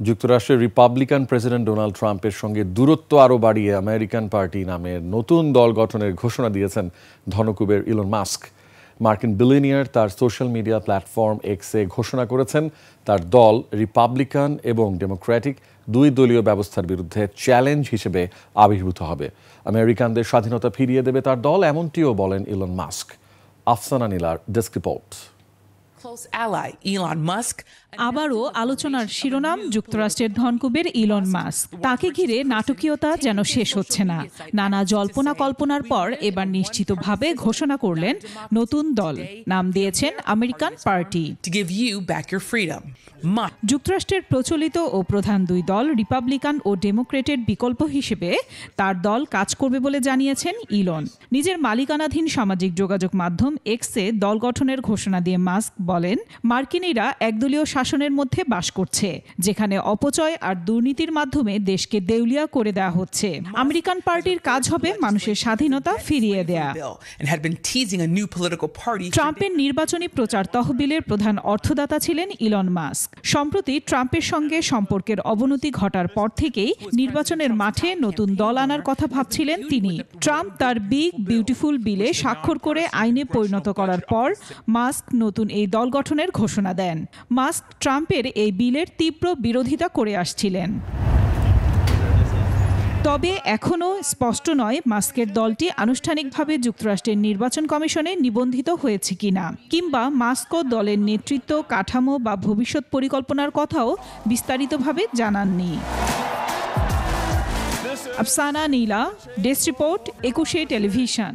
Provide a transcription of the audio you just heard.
যুক্তরাষ্ট্রের Republican president Donald ট্রাম্পের সঙ্গে দূরত্ব আরও বাড়িয়ে আমেরিকান পার্টি নামের নতুন দল গঠনের ঘোষণা দিয়েছেন ধনকুবের ইলন মাস্ক। মার্কিন বিলিয়নিয়ার তার সোশ্যাল মিডিয়া প্ল্যাটফর্ম এক্সে ঘোষণা করেছেন তার দল রিপাবলিকান এবং ডেমোক্র্যাটিক দুই দলীয় ব্যবস্থার বিরুদ্ধে চ্যালেঞ্জ হিসেবে আবির্ভূত হবে। আমেরিকানদের স্বাধীনতা ফিরিয়ে দেবে তার দল, এমনটিও বলেন ইলন মাস্ক। আফসানা নীলার ডেস্ক রিপোর্ট। আবারও আলোচনার শিরোনাম যুক্তরাষ্ট্রের ধনকুবের ইলন মাস্ক। তাকে ঘিরে নাটকীয়তা যেন শেষ হচ্ছে না। নানা জল্পনা কল্পনার পর এবার নিশ্চিতভাবে ঘোষণা করলেন নতুন দল, নাম দিয়েছেন আমেরিকান পার্টি। যুক্তরাষ্ট্রের প্রচলিত ও প্রধান দুই দল রিপাবলিকান ও ডেমোক্রেটের বিকল্প হিসেবে তার দল কাজ করবে বলে জানিয়েছেন ইলন। নিজের মালিকানাধীন সামাজিক যোগাযোগ মাধ্যম এক্সে দল গঠনের ঘোষণা দিয়ে মাস্ক বলেন, মার্কিনীরা একদলীয় শাসনের মধ্যে বাস করছে, যেখানে অপচয় আর দুর্নীতির মাধ্যমে দেশকে দেউলিয়া করে দেওয়া হচ্ছে। আমেরিকান পার্টির কাজ হবে মানুষের স্বাধীনতা ফিরিয়ে দেয়া। ট্রাম্পের নির্বাচনী প্রচার তহবিলের প্রধান অর্থদাতা ছিলেন ইলন মাস্ক। সম্প্রতি ট্রাম্পের সঙ্গে সম্পর্কের অবনতি ঘটার পর থেকেই নির্বাচনের মাঠে নতুন দল আনার কথা ভাবছিলেন তিনি। ট্রাম্প তার বিগ বিউটিফুল বিলে স্বাক্ষর করে আইনে পরিণত করার পর মাস্ক নতুন এই দল গঠনের ঘোষণা দেন। মাস্ক ট্রাম্পের এই বিলের তীব্র বিরোধিতা করে আসছিলেন। তবে এখনও স্পষ্ট নয় মাস্কের দলটি আনুষ্ঠানিকভাবে যুক্তরাষ্ট্রের নির্বাচন কমিশনে নিবন্ধিত হয়েছে কিনা, কিংবা মাস্ক দলের নেতৃত্ব, কাঠামো বা ভবিষ্যৎ পরিকল্পনার কথাও বিস্তারিতভাবে জানাননি। আফসানা নীলা, ডেস্ক রিপোর্ট, 21 টেলিভিশন।